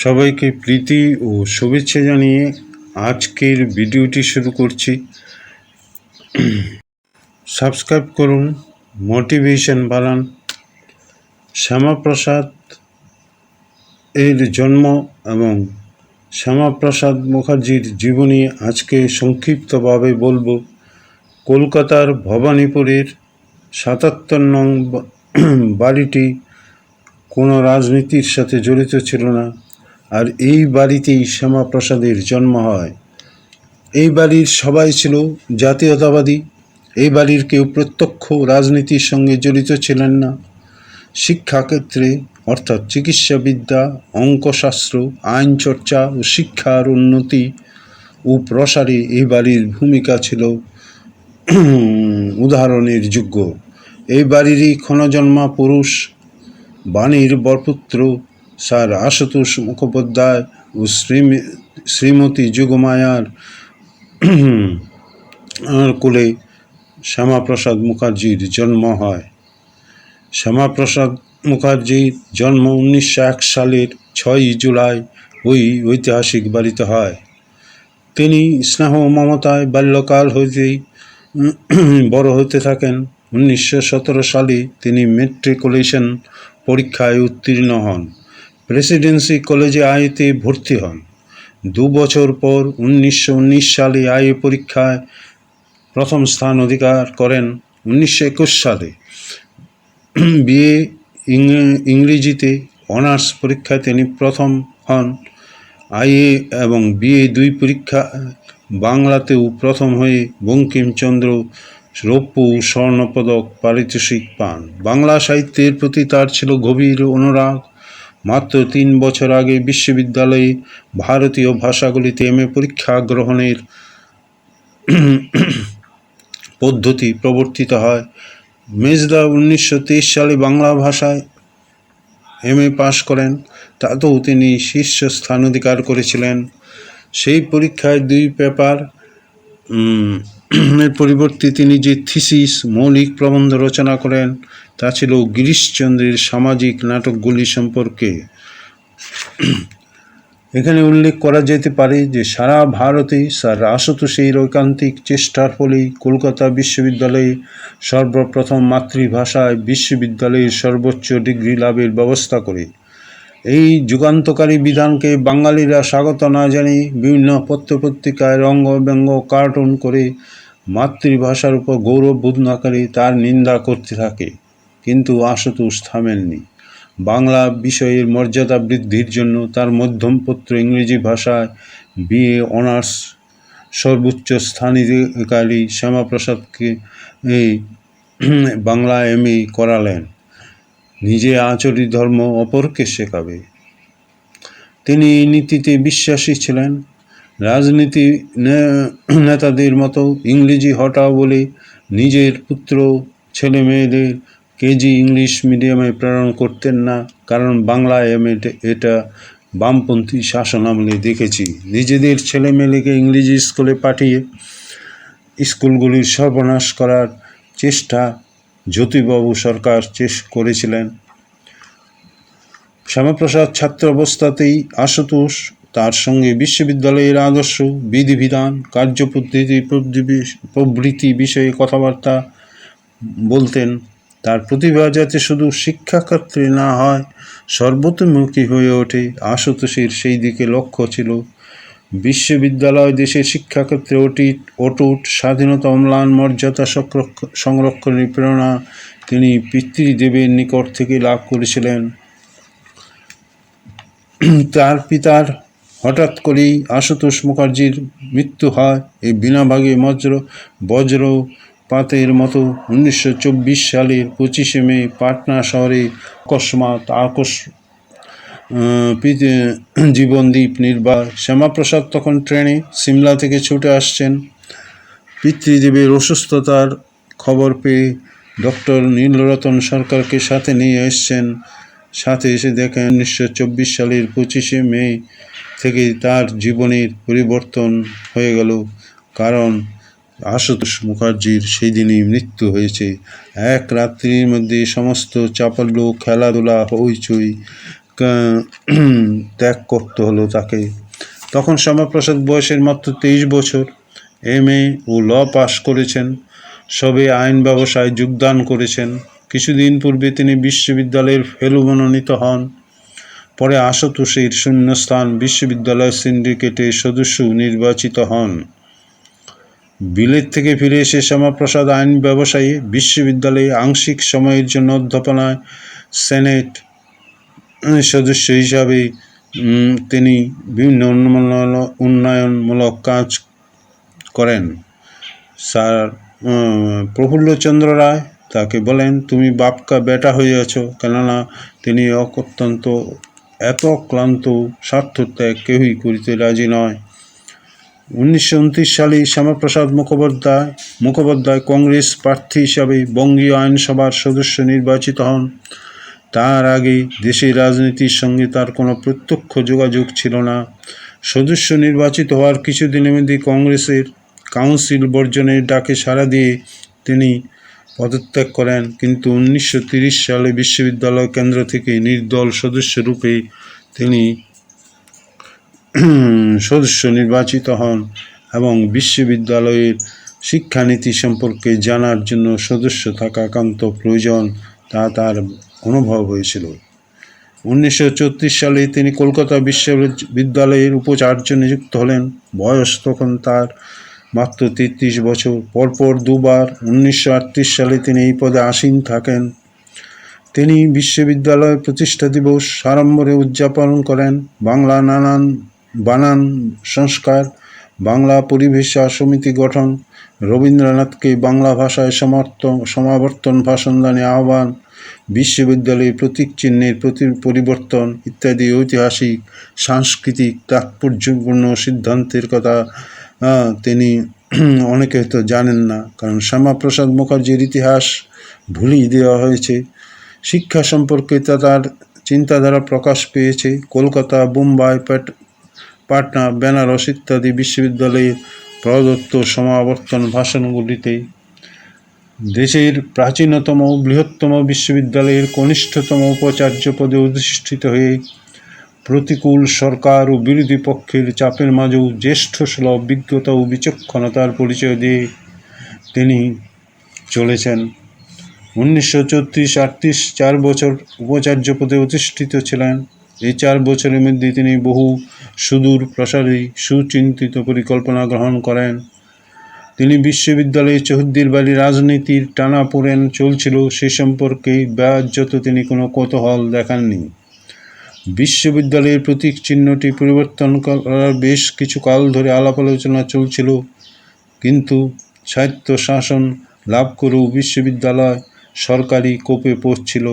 সবাইকে প্রীতি ও শুভেচ্ছা জানিয়ে আজকের ভিডিওটি শুরু করছি। সাবস্ক্রাইব করুন, মোটিভেশন বাড়ান। শ্যামাপ্রসাদ এর জন্ম এবং শ্যামাপ্রসাদ মুখার্জির জীবনী আজকে সংক্ষিপ্তভাবে বলবো। কলকাতার ভবানীপুরের ৭৭ নং বাড়িটি কোনো রাজনীতির সাথে জড়িত ছিল না, আর এই বাড়িতেই শ্যামাপ্রসাদের জন্ম হয়। এই বাড়ির সবাই ছিল জাতীয়তাবাদী। এই বাড়ির কেউ প্রত্যক্ষ রাজনীতির সঙ্গে জড়িত ছিলেন না। শিক্ষাক্ষেত্রে অর্থাৎ চিকিৎসাবিদ্যা, অঙ্কশাস্ত্র, আইন চর্চা ও শিক্ষার উন্নতি ও প্রসারে এই বাড়ির ভূমিকা ছিল উদাহরণের যোগ্য। এই বাড়িরই ক্ষণজন্মা পুরুষ বাণীর বরপুত্র স্যার আশুতোষ মুখোপাধ্যায় ও শ্রীমতী যোগমায়ার কোলে শ্যামাপ্রসাদ মুখার্জির জন্ম হয়। শ্যামাপ্রসাদ মুখার্জির জন্ম 1901 সালের 6 জুলাই ওই ঐতিহাসিক বাড়িতে হয়। তিনি স্নেহ মমতায় বাল্যকাল হইতেই বড় হতে থাকেন। 1917 সালে তিনি ম্যাট্রিকুলেশন পরীক্ষায় উত্তীর্ণ হন। প্রেসিডেন্সি কলেজে আইতে ভর্তি হন। 2 বছর পর 1919 সালে আই পরীক্ষায় প্রথম স্থান অধিকার করেন। 1921 সালে বিএ ইংরেজিতে অনার্স পরীক্ষায় তিনি প্রথম হন। আইএ এবং বিএ 2 পরীক্ষা বাংলাতেও প্রথম হয়ে বঙ্কিমচন্দ্র রৌপ্য ও স্বর্ণপদক পারিতোষিক পান। বাংলা সাহিত্যের প্রতি তার ছিল গভীর অনুরাগ। মাত্র 3 বছর আগে বিশ্ববিদ্যালয়ে ভারতীয় ভাষাগুলিতে এমএ পরীক্ষা গ্রহণের পদ্ধতি প্রবর্তিত হয়। মেজদা 1923 সালে বাংলা ভাষায় এমএ পাশ করেন। তাতেও তিনি শীর্ষস্থান অধিকার করেছিলেন। সেই পরীক্ষায় 2 পেপার এর পরিবর্তে তিনি যে থিসিস মৌলিক প্রবন্ধ রচনা করেন তা ছিল গিরিশচন্দ্রের সামাজিক নাটকগুলি সম্পর্কে। এখানে উল্লেখ করা যেতে পারে যে সারা ভারতে স্যার আশুতোষের ঐকান্তিক চেষ্টার ফলেই কলকাতা বিশ্ববিদ্যালয়ে সর্বপ্রথম মাতৃভাষায় বিশ্ববিদ্যালয়ের সর্বোচ্চ ডিগ্রি লাভের ব্যবস্থা করে। এই যুগান্তকারী বিধানকে বাঙালিরা স্বাগত না জানিয়ে বিভিন্ন পত্রপত্রিকায় রঙ্গ ব্যঙ্গ কার্টুন করে মাতৃভাষার উপর গৌরববোধ না করে তার নিন্দা করতে থাকে। কিন্তু আশুতোষ থামেননি। বাংলা বিষয়ের মর্যাদা বৃদ্ধির জন্য তার মধ্যমপত্র ইংরেজি ভাষায় বিএ অনার্স সর্বোচ্চ স্থানাধিকারী শ্যামাপ্রসাদকে বাংলা এমএ করালেন। নিজে আচরি ধর্ম অপরকে শেখাবে। তিনি এই নীতিতে বিশ্বাসী ছিলেন। রাজনীতি নেতাদের মতো ইংরেজি হটাও বলে নিজের পুত্র ছেলে মেয়েদের কেজি ইংলিশ মিডিয়ামে প্রেরণ করতেন না, কারণ বাংলা এমএ এটা বামপন্থী শাসন আমলে দেখেছি। নিজেদের ছেলে মেয়েকে ইংরেজি স্কুলে পাঠিয়ে স্কুলগুলির সর্বনাশ করার চেষ্টা জ্যোতিবাবু সরকার করেছিলেন। শ্যামাপ্রসাদ ছাত্র অবস্থাতেই আশুতোষ তার সঙ্গে বিশ্ববিদ্যালয়ের আদর্শ, বিধিবিধান, কার্যপদ্ধতি প্রভৃতি বিষয়ে কথাবার্তা বলতেন। তার প্রতিভা যাতে শুধু শিক্ষাক্ষেত্রে না হয় সর্বতোমুখী হয়ে ওঠে, আশুতোষের সেই দিকে লক্ষ্য ছিল। বিশ্ববিদ্যালয় দেশের শিক্ষাক্ষেত্রে অটুট স্বাধীনতা, অম্লান মর্যাদা সংরক্ষণের প্রেরণা তিনি পিতৃদেবের নিকট থেকে লাভ করেছিলেন। তার পিতার হঠাৎ করেই আশুতোষ মুখার্জির মৃত্যু হয়। এই বিনা ভাগে বজ্রপাতের মতো 1924 সালের 25শে মে পাটনা শহরে অকস্মাৎ জীবনদীপ নির্বাক। শ্যামাপ্রসাদ তখন ট্রেনে সিমলা থেকে ছুটে আসছেন। পিতৃদেবের অসুস্থতার খবর পেয়ে ডক্টর নীলরতন সরকারকে সাথে নিয়ে এসছেন। সাথে এসে দেখেন 1924 সালের 25শে মে থেকে তার জীবনের পরিবর্তন হয়ে গেল, কারণ আশুতোষ মুখার্জির সেই দিনই মৃত্যু হয়েছে। এক রাত্রির মধ্যে সমস্ত চাপল্য, খেলাধুলা, হইচই, ত্যাগ করতে হলো তাকে। তখন শ্যামাপ্রসাদ বয়সের মাত্র 23 বছর। MA ও ল পাশ করেছেন, সবে আইন ব্যবসায় যোগদান করেছেন। কিছুদিন পূর্বে তিনি বিশ্ববিদ্যালয়ের ফেলো মনোনীত হন। পরে আশুতোষের শূন্যস্থান বিশ্ববিদ্যালয় সিন্ডিকেটে সদস্য নির্বাচিত হন। বিলেত থেকে ফিরে এসে শ্যামাপ্রসাদ আইন ব্যবসায়ী বিশ্ববিদ্যালয়ে আংশিক সময়ের জন্য অধ্যাপনায় সেনেট সদস্য হিসাবে তিনি বিভিন্ন উন্নয়নমূলক কাজ করেন। স্যার প্রফুল্লচন্দ্র রায় তাকে বলেন, তুমি বাপকা বেটা হইয়াছ, কেননা তিনি অত্যন্ত এত ক্লান্ত স্বার্থত্যাগ কেউই করিতে রাজি নয়। 1929 সালে শ্যামাপ্রসাদ মুখোপাধ্যায় কংগ্রেস প্রার্থী হিসাবে বঙ্গীয় আইনসভার সদস্য নির্বাচিত হন। তার আগে দেশের রাজনীতির সঙ্গে তার কোনো প্রত্যক্ষ যোগাযোগ ছিল না। সদস্য নির্বাচিত হওয়ার কিছুদিনের মধ্যে কংগ্রেসের কাউন্সিল বর্জনের ডাকে সাড়া দিয়ে তিনি পদত্যাগ করেন। কিন্তু 1930 সালে বিশ্ববিদ্যালয় কেন্দ্র থেকে নির্দল সদস্য রূপে তিনি সদস্য নির্বাচিত হন এবং বিশ্ববিদ্যালয়ের শিক্ষানীতি সম্পর্কে জানার জন্য সদস্য থাকা একান্ত প্রয়োজন তা তার অনুভব হয়েছিল। 1934 সালে তিনি কলকাতা বিশ্ববিদ্যালয়ের উপাচার্য নিযুক্ত হলেন। বয়স তখন তার মাত্র 33 বছর। পরপর দুবার 1938 সালে তিনি এই পদে আসীন থাকেন। তিনি বিশ্ববিদ্যালয় প্রতিষ্ঠা দিবস সাড়ম্বরে উদযাপন করেন। বাংলা নানান বানান সংস্কার, বাংলা পরিভাষা সমিতি গঠন, রবীন্দ্রনাথকে বাংলা ভাষায় সমাবর্তন ভাষণদানে আহ্বান, বিশ্ববিদ্যালয়ের প্রতীক চিহ্নের পরিবর্তন ইত্যাদি ঐতিহাসিক সাংস্কৃতিক তাৎপর্যপূর্ণ সিদ্ধান্তের কথা তিনি অনেকে হয়তো জানেন না, কারণ শ্যামাপ্রসাদ মুখার্জির ইতিহাস ভুলিয়ে দেওয়া হয়েছে। শিক্ষা সম্পর্কে তার চিন্তাধারা প্রকাশ পেয়েছে কলকাতা, বোম্বাই, পাটনা, বেনারস ইত্যাদি বিশ্ববিদ্যালয়ে প্রদত্ত সমাবর্তন ভাষণগুলিতে। দেশের প্রাচীনতম বৃহত্তম বিশ্ববিদ্যালয়ের কনিষ্ঠতম উপাচার্য পদে অধিষ্ঠিত হয়ে প্রতিকূল সরকার ও বিরোধী পক্ষের চাপের মাঝেও জ্যেষ্ঠ সুলভ অভিজ্ঞতা ও বিচক্ষণতার পরিচয় দিয়ে তিনি চলেছেন। 1934-38 4 বছর উপাচার্য পদে অধিষ্ঠিত ছিলেন। এই 4 বছরের মধ্যে তিনি বহু সুদূর প্রসারী সুচিন্তিত পরিকল্পনা গ্রহণ করেন। তিনি বিশ্ববিদ্যালয়ে চৌহদ্দির বাড়ি রাজনীতির টানাপোড়েন চলছিল সে সম্পর্কে ব্যাহত তিনি কোনো কৌতূহল দেখাননি। বিশ্ববিদ্যালয়ের প্রতীক চিহ্নটি পরিবর্তন করার বেশ কিছু কাল ধরে আলাপ আলোচনা চলছিল, কিন্তু স্বায়ত্ত শাসন লাভ করেও বিশ্ববিদ্যালয় সরকারি কোপে পড়ছিল।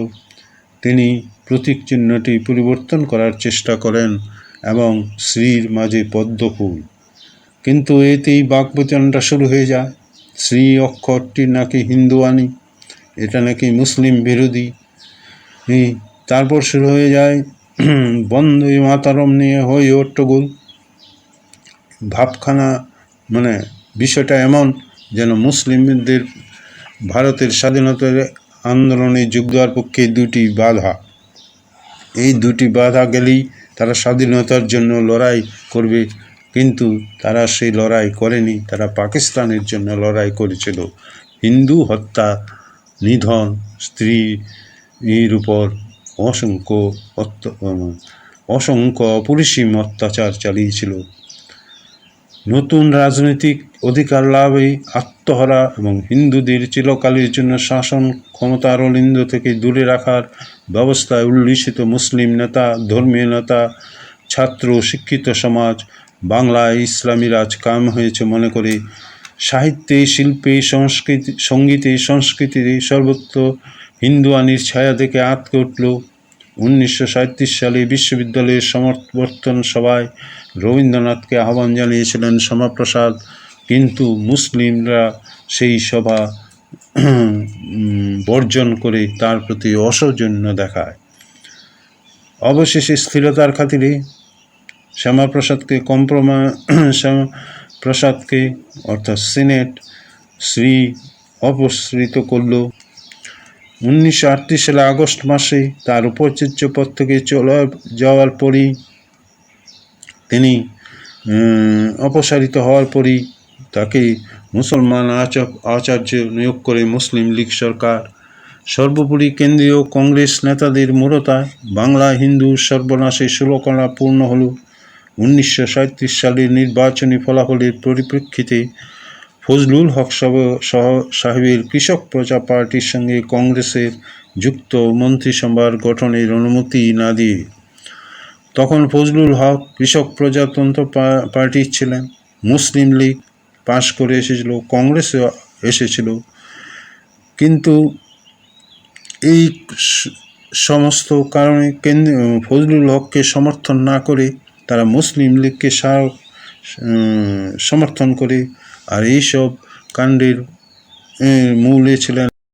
তিনি প্রতীক চিহ্নটি পরিবর্তন করার চেষ্টা করেন এবং শ্রীর মাঝে পদ্মফুল, কিন্তু এতেই বাকবিতণ্ডা শুরু হয়ে যায়। শ্রী অক্ষরটি নাকি হিন্দুয়ানি, এটা নাকি মুসলিম বিরোধী। তারপর শুরু হয়ে যায় বন্দে মাতরম নিয়ে হই হট্টগোল। ভাবখানা মানে বিষয়টা এমন যেন মুসলিমদের ভারতের স্বাধীনতার আন্দোলনে যোগ দেওয়ার পক্ষে দুটি বাধা। এই দুটি বাধা গেলেই তারা স্বাধীনতার জন্য লড়াই করবে, কিন্তু তারা সেই লড়াই করেনি। তারা পাকিস্তানের জন্য লড়াই করেছিল। হিন্দু হত্যা, নিধন, স্ত্রীর উপর অসংখ্য অপরিসীম অত্যাচার চালিয়েছিল। নতুন রাজনৈতিক অধিকার লাভে আত্মহারা এবং হিন্দুদের চিরকালের জন্য শাসন ক্ষমতার অলিন্দ থেকে দূরে রাখার ব্যবস্থায় উল্লিখিত মুসলিম নেতা, ধর্মীয় নেতা, ছাত্র, শিক্ষিত সমাজ বাংলায় ইসলামী রাজ কায়েম হয়েছে মনে করে সাহিত্যে, শিল্পে, সঙ্গীতে, সংস্কৃতিতে সর্বত্র হিন্দুয়ানির ছায়া থেকে আঁতকে উঠল। 1937 সালে বিশ্ববিদ্যালয়ের সমাবর্তন সভায় রবীন্দ্রনাথকে আহ্বান জানিয়েছিলেন শ্যামাপ্রসাদ, কিন্তু মুসলিমরা সেই সভা বর্জন করে তার প্রতি অসৌজন্য দেখায়। অবশেষে স্থিরতার খাতিরে শ্যামাপ্রসাদকে অর্থাৎ সিনেট শ্রী অপসৃত করল। 1938 সালে আগস্ট মাসে তার উপাচার্য পদ থেকে চলে যাওয়ার পরই তিনি অপসারিত হওয়ার পরই তাকে মুসলমান আচার্য নিয়োগ করে মুসলিম লীগ সরকার। সর্বোপরি কেন্দ্রীয় কংগ্রেস নেতাদের মূঢ়তায় বাংলা হিন্দু সর্বনাশের ষোলকণা পূর্ণ হল। 1937 সালের নির্বাচনী ফলাফলের পরিপ্রেক্ষিতে ফজলুল হক সাহেবের কৃষক প্রজা পার্টির সঙ্গে কংগ্রেসের যুক্ত মন্ত্রিসভার গঠনের অনুমতি না দিয়ে, তখন ফজলুল হক কৃষক প্রজাতন্ত্র পার্টির ছিলেন, মুসলিম লীগ পাশ করে এসেছিল, কংগ্রেসও এসেছিল, কিন্তু এই সমস্ত কারণে ফজলুল হককে সমর্থন না করে তারা মুসলিম লীগকে সমর্থন করে। আর এইসব কাণ্ডের মূলে ছিলেন